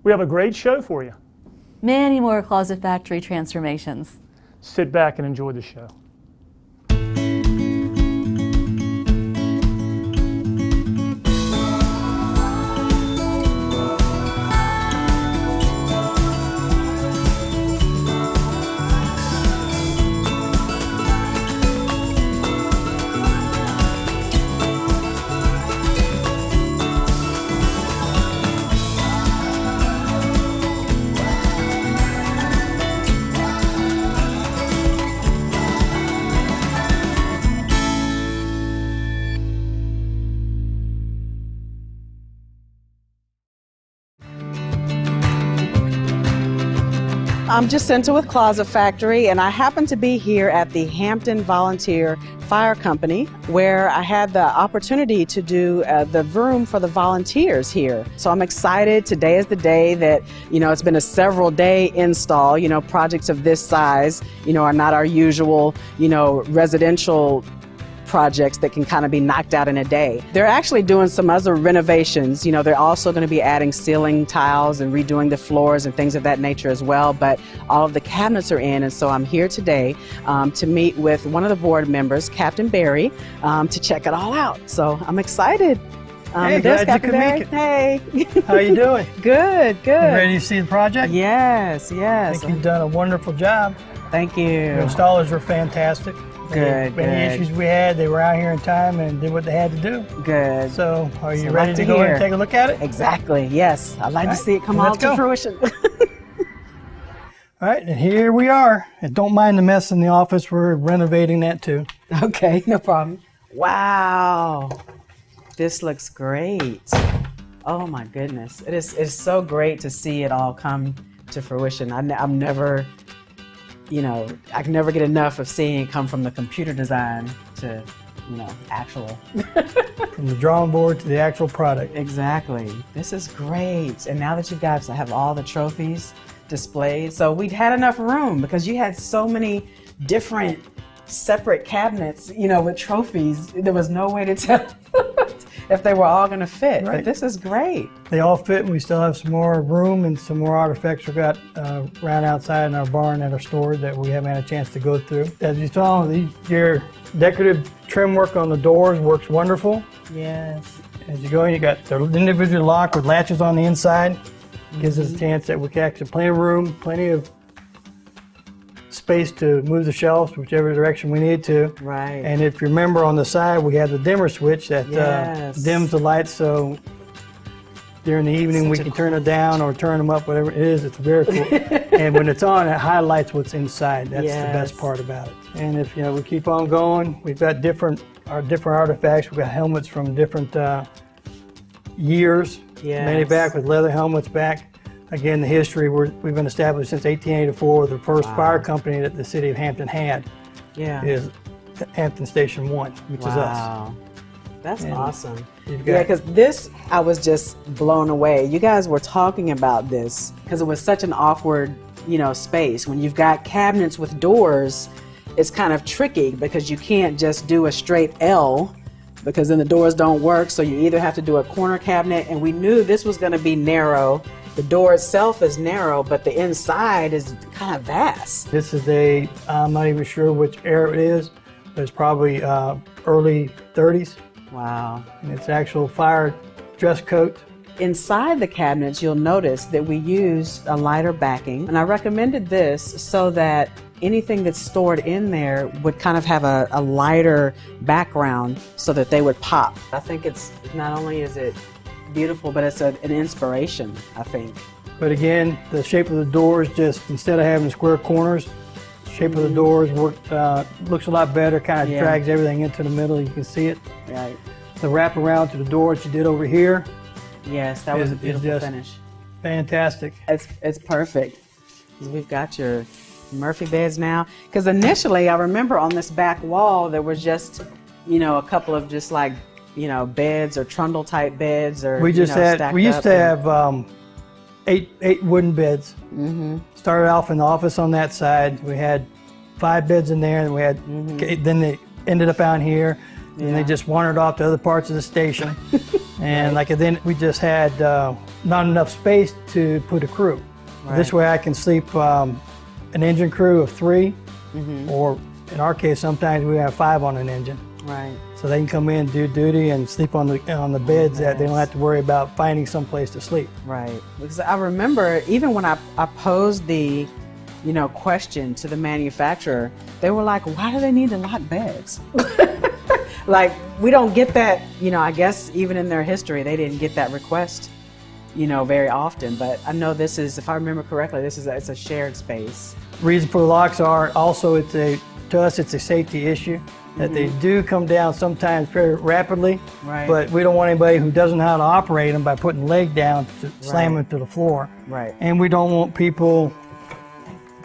We have a great show for you. Many more Closet Factory transformations. Sit back and enjoy the show. I'm Jacinta with Closet Factory, and I happen to be here at the Hampton Volunteer Fire Company, where I had the opportunity to do the room for the volunteers here. So I'm excited. Today is the day that, it's been a several day install. Projects of this size, are not our usual, residential projects that can kind of be knocked out in a day. They're actually doing some other renovations. They're also going to be adding ceiling tiles and redoing the floors and things of that nature as well, but all of the cabinets are in, and so I'm here today to meet with one of the board members, Captain Barry, to check it all out. So I'm excited. Hey, glad you could make it. Hey. How you doing? Good, good. You ready to see the project? Yes, yes. I think you've done a wonderful job. Thank you. Your installers were fantastic. Good, Any issues we had, they were out here in time and did what they had to do. Good. So, are you ready to go in and take a look at it? Exactly, yes. I'd like to see it come all to fruition. All right, and here we are. And don't mind the mess in the office. We're renovating that too. Okay, no problem. Wow, this looks great. Oh my goodness. It's so great to see it all come to fruition. I'm never, I can never get enough of seeing it come from the computer design to, actual. From the drawing board to the actual product. Exactly. This is great. And now that you guys have all the trophies displayed, so we'd had enough room because you had so many different separate cabinets, with trophies. There was no way to tell if they were all going to fit. Right. But this is great. They all fit, and we still have some more room and some more artifacts we've got around outside in our barn that are stored that we haven't had a chance to go through. As you saw, your decorative trim work on the doors works wonderful. Yes. As you go in, you got the individual lock with latches on the inside. Gives us a chance that we can actually plenty of room, plenty of space to move the shelves whichever direction we need to. Right. And if you remember on the side, we have the dimmer switch that dims the lights, so during the evening we can turn it down or turn them up, whatever it is. It's very cool. And when it's on, it highlights what's inside. That's the best part about it. And if we keep on going, we've got different artifacts. We've got helmets from different years, many back with leather helmets back. Again, the history, we've been established since 1884. The first fire company that the city of Hampton had is Hampton Station 1, which is us. That's awesome. Yeah, because this, I was just blown away. You guys were talking about this because it was such an awkward, space. When you've got cabinets with doors, it's kind of tricky because you can't just do a straight L because then the doors don't work. So you either have to do a corner cabinet, and we knew this was going to be narrow. The door itself is narrow, but the inside is kind of vast. This is I'm not even sure which era it is, but it's probably early 30s. Wow. And it's actual fire dress coat. Inside the cabinets, you'll notice that we used a lighter backing, and I recommended this so that anything that's stored in there would kind of have a lighter background so that they would pop. I think it's not only is it beautiful, but it's an inspiration, I think. But again, the shape of the doors, just instead of having square corners, the shape of the doors looks a lot better, kind of drags everything into the middle. You can see it. Right. The wrap around to the door that you did over here. Yes, that was a beautiful finish. Fantastic. It's perfect. We've got your Murphy beds now. Because initially, I remember on this back wall, there was just, a couple of just like, beds or trundle type beds, or we used to have 8 wooden beds. Started off in the office on that side. We had 5 beds in there, and we had then they ended up out here, and they just wandered off to other parts of the station. And then we just had not enough space to put a crew. Right. This way I can sleep an engine crew of 3, or in our case, sometimes we have 5 on an engine. Right. So they can come in, do duty, and sleep on the beds that they don't have to worry about finding some place to sleep. Right. Because I remember even when I posed the, question to the manufacturer, they were like, why do they need to lot beds? Like, we don't get that, I guess even in their history, they didn't get that request, very often. But I know this is, if I remember correctly, it's a shared space. Reason for the locks are also to us it's a safety issue. That they do come down sometimes very rapidly, Right. but we don't want anybody who doesn't know how to operate them by putting the leg down to slam them to the floor. Right. And we don't want people,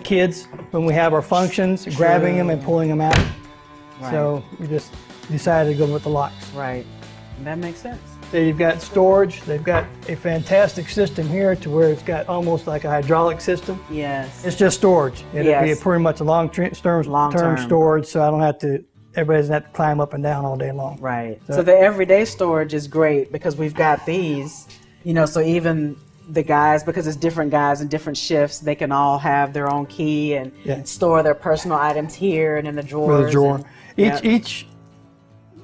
kids, when we have our functions, grabbing them and pulling them out. Right. So we just decided to go with the locks. Right. That makes sense. They've got storage. They've got a fantastic system here to where it's got almost like a hydraulic system. Yes. It's just storage. It'll be pretty much a long-term storage, so I don't have to. Everybody doesn't have to climb up and down all day long. Right. So the everyday storage is great because we've got these, so even the guys, because it's different guys and different shifts, they can all have their own key and store their personal items here and in the drawers. For the drawer.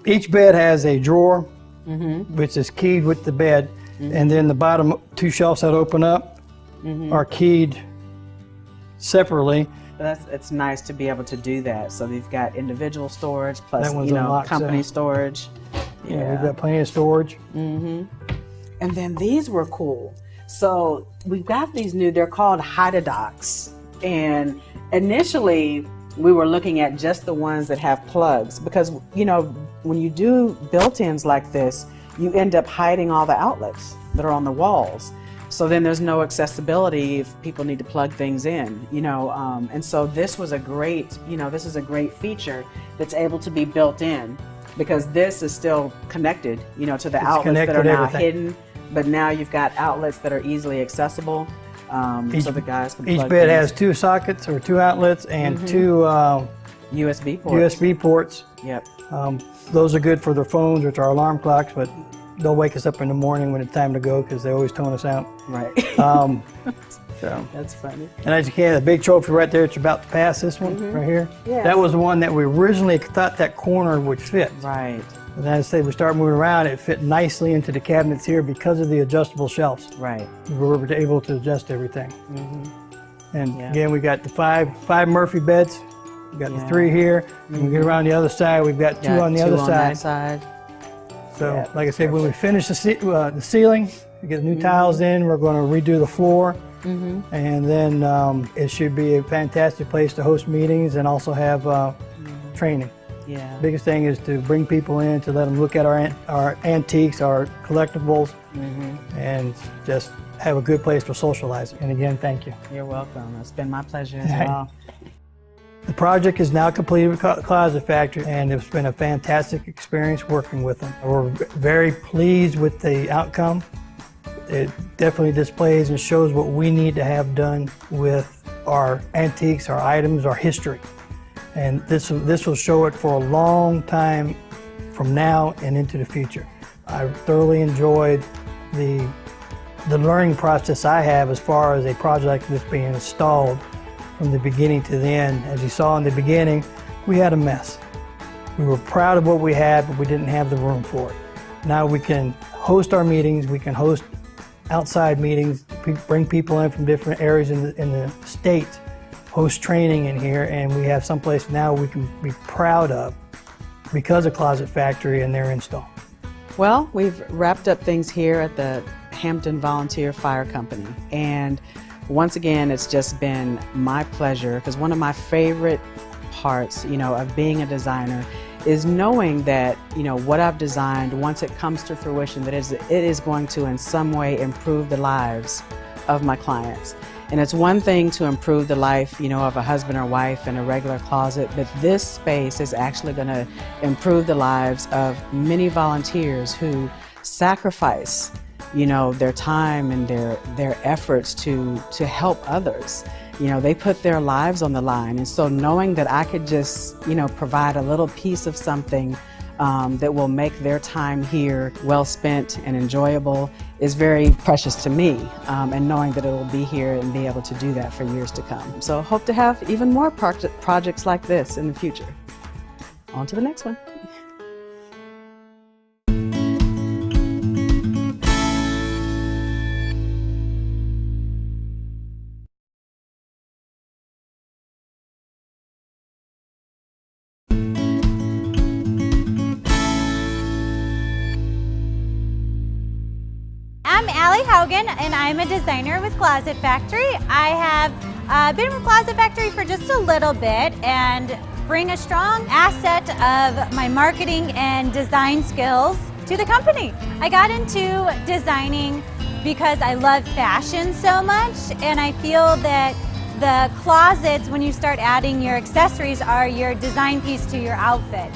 Each bed has a drawer, which is keyed with the bed, and then the bottom 2 shelves that open up are keyed separately. It's nice to be able to do that. So we've got individual storage plus, unlocked, company storage. Yeah, we've got plenty of storage. And then these were cool. So we've got these they're called Hydrodocs. And initially we were looking at just the ones that have plugs because, when you do built-ins like this, you end up hiding all the outlets that are on the walls. So then there's no accessibility if people need to plug things in, and so this was a great, this is a great feature that's able to be built in because this is still connected, to the outlets that are now hidden, but now you've got outlets that are easily accessible, so the guys can plug Each bed things. has 2 sockets or 2 outlets and 2 USB ports. USB ports. Yep. Those are good for their phones, which are alarm clocks, but they'll wake us up in the morning when it's time to go because they always tone us out. Right. So That's funny. And as you can, the big trophy right there, it's about to pass this one right here. Yes. That was the one that we originally thought that corner would fit. Right. And then as I say, we start moving around, it fit nicely into the cabinets here because of the adjustable shelves. Right. We were able to adjust everything. And again, we got the five Murphy beds. We got the 3 here. When we get around the other side, we've got 2 on the other side. That side. So, like I said, when we finish the ceiling, we get new tiles in, we're going to redo the floor. And then it should be a fantastic place to host meetings and also have training. Yeah. The biggest thing is to bring people in, to let them look at our antiques, our collectibles, and just have a good place for socializing. And again, thank you. You're welcome. It's been my pleasure as well. The project is now completed with Closet Factory, and it's been a fantastic experience working with them. We're very pleased with the outcome. It definitely displays and shows what we need to have done with our antiques, our items, our history. And this will show it for a long time from now and into the future. I thoroughly enjoyed the learning process I have as far as a project like this being installed from the beginning to the end. As you saw in the beginning, we had a mess. We were proud of what we had, but we didn't have the room for it. Now we can host our meetings, we can host outside meetings, bring people in from different areas in the state, host training in here, and we have someplace now we can be proud of because of Closet Factory and their install. Well, we've wrapped up things here at the Hampton Volunteer Fire Company, and once again, it's just been my pleasure because one of my favorite parts, of being a designer is knowing that, what I've designed, once it comes to fruition, that it is going to in some way improve the lives of my clients. And it's one thing to improve the life, of a husband or wife in a regular closet, but this space is actually going to improve the lives of many volunteers who sacrifice their time and their efforts to help others. They put their lives on the line. And so knowing that I could just, provide a little piece of something that will make their time here well spent and enjoyable is very precious to me, and knowing that it will be here and be able to do that for years to come. So hope to have even more projects like this in the future. On to the next one. I'm Allie Haugen, and I'm a designer with Closet Factory. I have been with Closet Factory for just a little bit and bring a strong asset of my marketing and design skills to the company. I got into designing because I love fashion so much, and I feel that the closets, when you start adding your accessories, are your design piece to your outfit.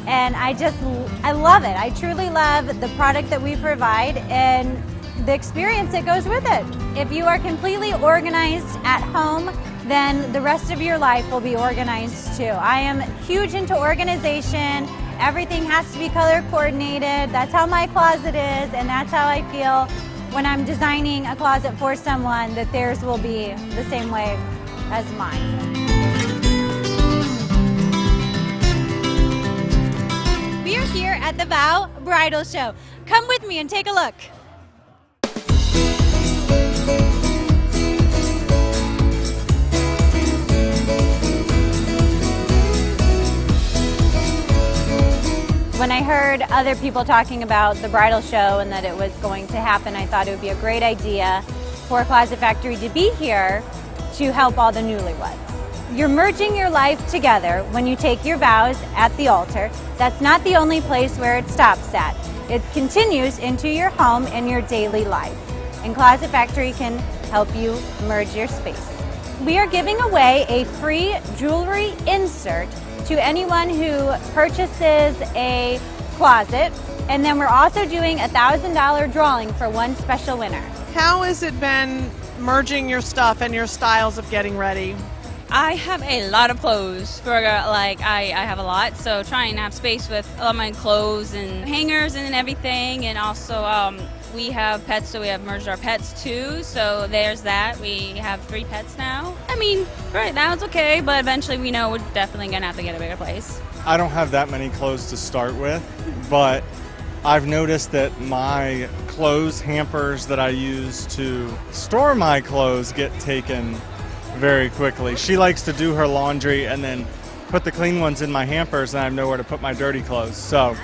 And I love it. I truly love the product that we provide and the experience that goes with it. If you are completely organized at home, then the rest of your life will be organized too. I am huge into organization. Everything has to be color coordinated. That's how my closet is, and that's how I feel when I'm designing a closet for someone, that theirs will be the same way as mine. We are here at the Vow Bridal Show. Come with me and take a look. When I heard other people talking about the bridal show and that it was going to happen, I thought it would be a great idea for Closet Factory to be here to help all the newlyweds. You're merging your life together when you take your vows at the altar. That's not the only place where it stops at. It continues into your home and your daily life. And Closet Factory can help you merge your space. We are giving away a free jewelry insert to anyone who purchases a closet, and then we're also doing a $1,000 drawing for one special winner. How has it been merging your stuff and your styles of getting ready? I have a lot of clothes for I have a lot, so trying to have space with all my clothes and hangers and everything, and also we have pets, so we have merged our pets too, so there's that. We have 3 pets now. I mean, right now it's okay, but eventually we know we're definitely gonna have to get a bigger place. I don't have that many clothes to start with, but I've noticed that my clothes hampers that I use to store my clothes get taken very quickly. She likes to do her laundry and then put the clean ones in my hampers, and I have nowhere to put my dirty clothes. So,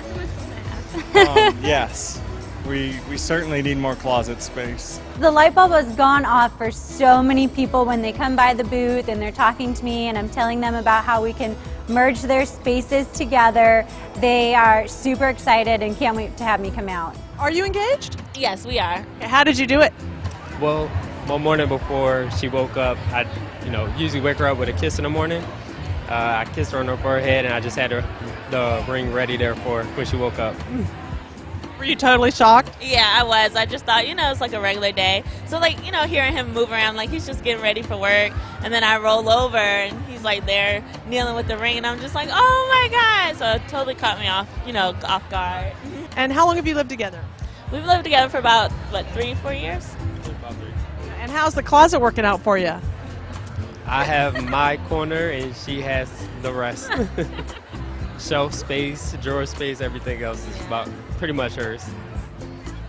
yes, we certainly need more closet space. The light bulb has gone off for so many people when they come by the booth and they're talking to me and I'm telling them about how we can merge their spaces together. They are super excited and can't wait to have me come out. Are you engaged? Yes, we are. How did you do it? Well, one morning before she woke up, I usually wake her up with a kiss in the morning. I kissed her on her forehead, and I just had the ring ready there for her when she woke up. Were you totally shocked? Yeah, I was. I just thought, it's like a regular day. So, hearing him move around, like he's just getting ready for work. And then I roll over, and he's like there kneeling with the ring, and I'm just like, oh my God. So it totally caught me off, off guard. And how long have you lived together? We've lived together for about, 3-4 years? And how's the closet working out for you? I have my corner, and she has the rest. Shelf space, drawer space, everything else is about pretty much hers.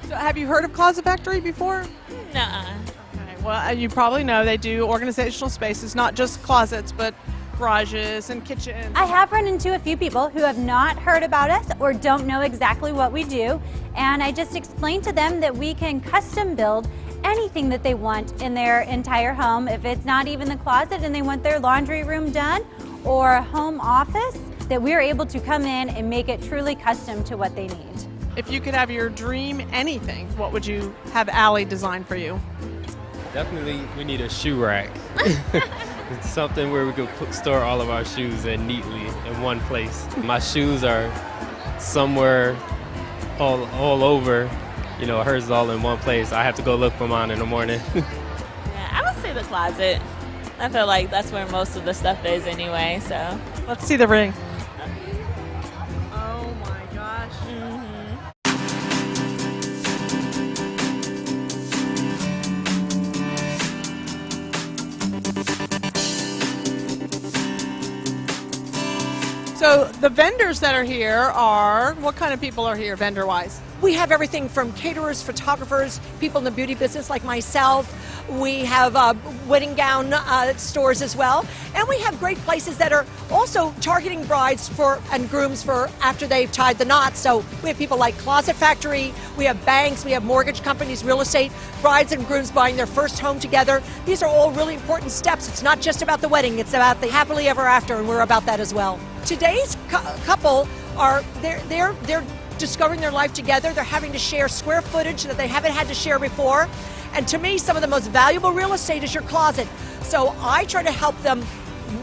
So have you heard of Closet Factory before? Nuh-uh. Okay, well, you probably know they do organizational spaces, not just closets, but garages and kitchens. I have run into a few people who have not heard about us or don't know exactly what we do, and I just explained to them that we can custom build anything that they want in their entire home. If it's not even the closet and they want their laundry room done or a home office, that we're able to come in and make it truly custom to what they need. If you could have your dream anything, what would you have Allie design for you? Definitely, we need a shoe rack. It's something where we could store all of our shoes in neatly in one place. My shoes are somewhere all over. Hers is all in one place. I have to go look for mine in the morning. Yeah, I would say the closet. I feel like that's where most of the stuff is anyway, so. Let's see the ring. Oh my So the vendors that are here are, what kind of people are here vendor-wise? We have everything from caterers, photographers, people in the beauty business like myself. We have wedding gown stores as well. And we have great places that are also targeting brides and grooms for after they've tied the knots. So we have people like Closet Factory, we have banks, we have mortgage companies, real estate, brides and grooms buying their first home together. These are all really important steps. It's not just about the wedding, it's about the happily ever after, and we're about that as well. Today's couple are, they're discovering their life together. They're having to share square footage that they haven't had to share before. And to me, some of the most valuable real estate is your closet. So I try to help them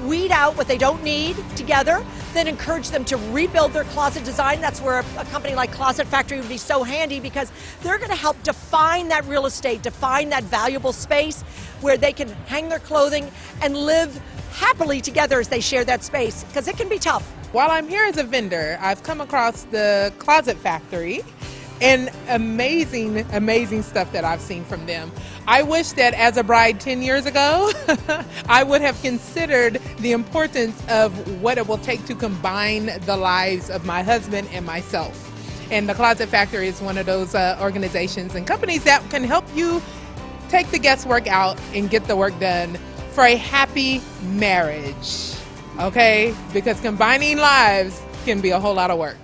weed out what they don't need together, then encourage them to rebuild their closet design. That's where a company like Closet Factory would be so handy, because they're going to help define that real estate, define that valuable space where they can hang their clothing and live happily together as they share that space, because it can be tough. While I'm here as a vendor, I've come across the Closet Factory and amazing stuff that I've seen from them. I wish that as a bride 10 years ago, I would have considered the importance of what it will take to combine the lives of my husband and myself. And the Closet Factory is one of those organizations and companies that can help you take the guesswork out and get the work done for a happy marriage. Okay? Because combining lives can be a whole lot of work.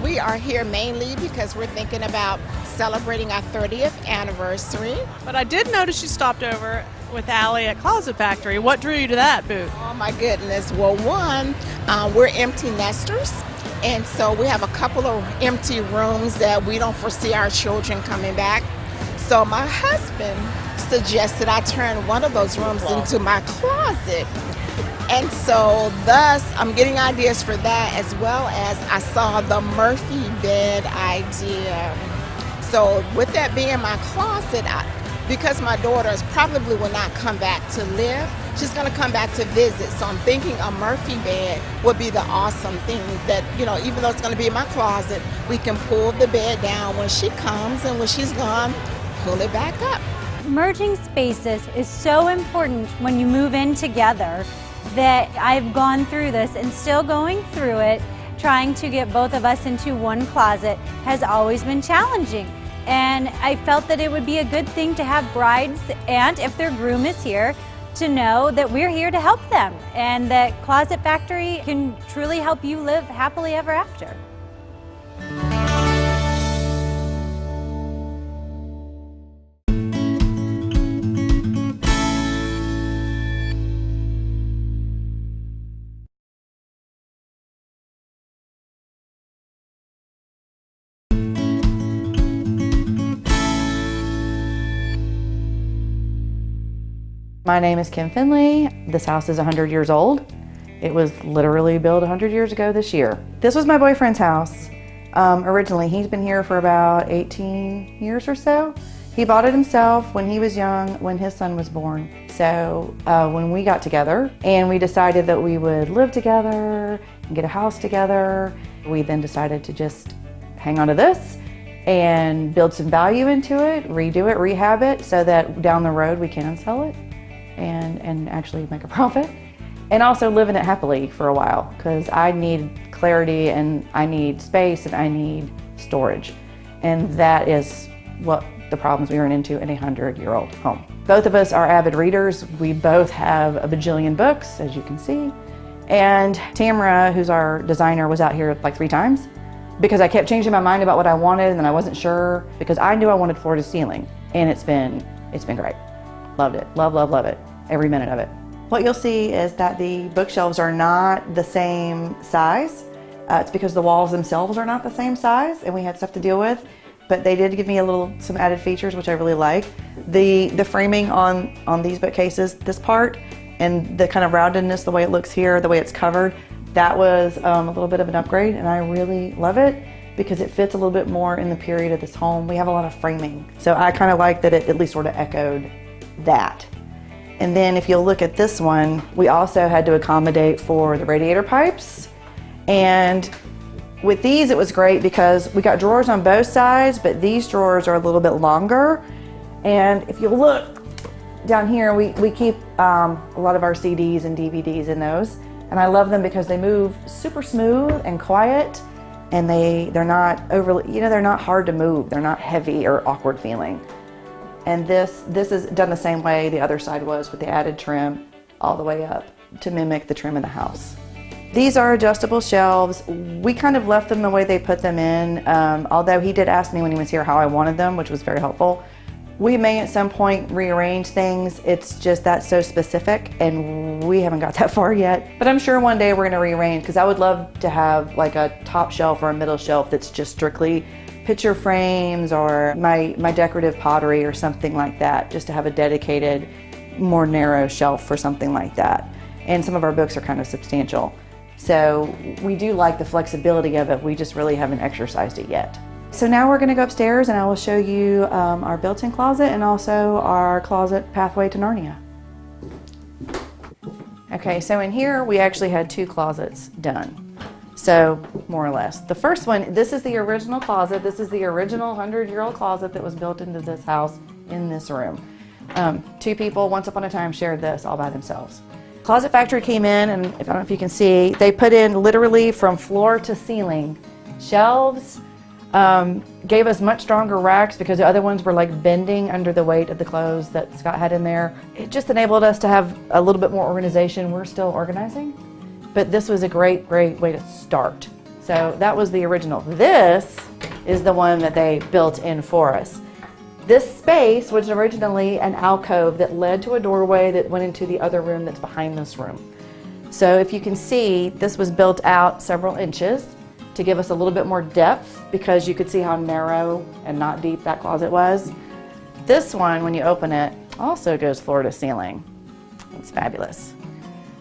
We are here mainly because we're thinking about celebrating our 30th anniversary. But I did notice you stopped over with Allie at Closet Factory. What drew you to that booth? Oh my goodness. Well, one, we're empty nesters. And so we have a couple of empty rooms that we don't foresee our children coming back. So my husband suggested I turn one of those rooms into my closet. And so thus I'm getting ideas for that, as well as I saw the Murphy bed idea. So with that being my closet, because my daughters probably will not come back to live, she's going to come back to visit. So I'm thinking a Murphy bed would be the awesome thing that, even though it's going to be in my closet, we can pull the bed down when she comes, and when she's gone, pull it back up. Merging spaces is so important when you move in together, that I've gone through this and still going through it. Trying to get both of us into one closet has always been challenging. And I felt that it would be a good thing to have brides, and if their groom is here, to know that we're here to help them, and that Closet Factory can truly help you live happily ever after. My name is Kim Finley. This house is 100 years old. It was literally built 100 years ago this year. This was my boyfriend's house. Originally, he's been here for about 18 years or so. He bought it himself when he was young, when his son was born. So when we got together and we decided that we would live together and get a house together, we then decided to just hang on to this and build some value into it, redo it, rehab it, so that down the road we can sell it and actually make a profit. And also live in it happily for a while, because I need clarity and I need space and I need storage. And that is what the problems we run into in a 100-year-old home. Both of us are avid readers. We both have a bajillion books, as you can see. And Tamara, who's our designer, was out here like 3 times because I kept changing my mind about what I wanted, and then I wasn't sure, because I knew I wanted floor to ceiling. And it's been great. Loved it. Love it. Every minute of it. What you'll see is that the bookshelves are not the same size. It's because the walls themselves are not the same size, and we had stuff to deal with. But they did give me some added features, which I really like. The framing on these bookcases, this part, and the kind of roundedness, the way it looks here, the way it's covered, that was a little bit of an upgrade, and I really love it because it fits a little bit more in the period of this home. We have a lot of framing, so I kind of like that it at least sort of echoed that. And then if you'll look at this one, we also had to accommodate for the radiator pipes, and With these, it was great because we got drawers on both sides, but these drawers are a little bit longer. And if you look down here, we keep a lot of our CDs and DVDs in those. And I love them because they move super smooth and quiet, and they're not overly, they're not hard to move. They're not heavy or awkward feeling. And this is done the same way the other side was, with the added trim all the way up to mimic the trim in the house. These are adjustable shelves. We kind of left them the way they put them in, although he did ask me when he was here how I wanted them, which was very helpful. We may at some point rearrange things. It's just that's so specific, and we haven't got that far yet. But I'm sure one day we're gonna rearrange, because I would love to have like a top shelf or a middle shelf that's just strictly picture frames or my decorative pottery or something like that, just to have a dedicated, more narrow shelf for something like that. And some of our books are kind of substantial. So we do like the flexibility of it, we just really haven't exercised it yet. So now we're going to go upstairs and I will show you our built-in closet and also our closet pathway to Narnia. Okay, so in here we actually had 2 closets done. So more or less. The first one, this is the original closet. This is the original 100-year-old closet that was built into this house in this room. 2 people once upon a time shared this all by themselves. Closet Factory came in, and I don't know if you can see, they put in literally from floor to ceiling shelves, gave us much stronger racks because the other ones were like bending under the weight of the clothes that Scott had in there. It just enabled us to have a little bit more organization. We're still organizing, but this was a great way to start. So that was the original. This is the one that they built in for us. This space was originally an alcove that led to a doorway that went into the other room that's behind this room. So if you can see, this was built out several inches to give us a little bit more depth, because you could see how narrow and not deep that closet was. This one, when you open it, also goes floor to ceiling. It's fabulous.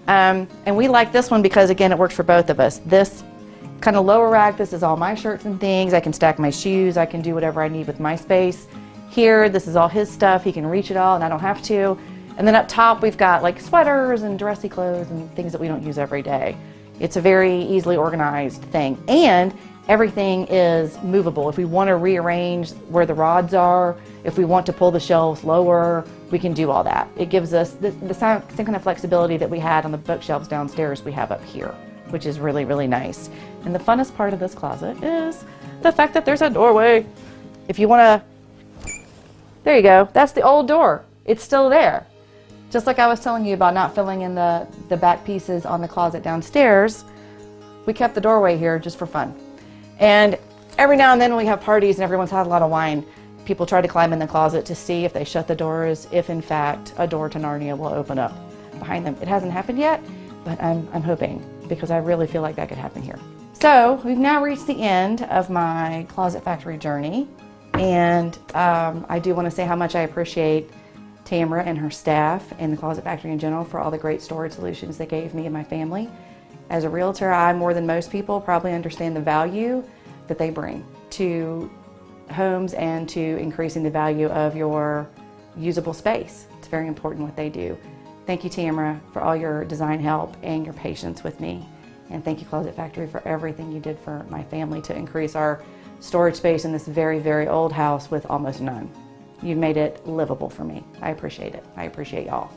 And we like this one because, again, it works for both of us. This kind of lower rack, this is all my shirts and things. I can stack my shoes. I can do whatever I need with my space. Here, this is all his stuff. He can reach it all and I don't have to. And then up top, we've got like sweaters and dressy clothes and things that we don't use every day. It's a very easily organized thing. And everything is movable. If we want to rearrange where the rods are, if we want to pull the shelves lower, we can do all that. It gives us the same kind of flexibility that we had on the bookshelves downstairs we have up here, which is really, really nice. And the funnest part of this closet is the fact that there's a doorway. If you want to, there you go. That's the old door. It's still there. Just like I was telling you about not filling in the back pieces on the closet downstairs, we kept the doorway here just for fun. And every now and then when we have parties and everyone's had a lot of wine, people try to climb in the closet to see if they shut the doors, if in fact a door to Narnia will open up behind them. It hasn't happened yet, but I'm hoping, because I really feel like that could happen here. So we've now reached the end of my Closet Factory journey. And I do want to say how much I appreciate Tamara and her staff and the Closet Factory in general for all the great storage solutions they gave me and my family. As a realtor, I, more than most people, probably understand the value that they bring to homes and to increasing the value of your usable space. It's very important what they do. Thank you, Tamara, for all your design help and your patience with me. And thank you, Closet Factory, for everything you did for my family to increase our storage space in this very, very old house with almost none. You've made it livable for me. I appreciate it. I appreciate y'all.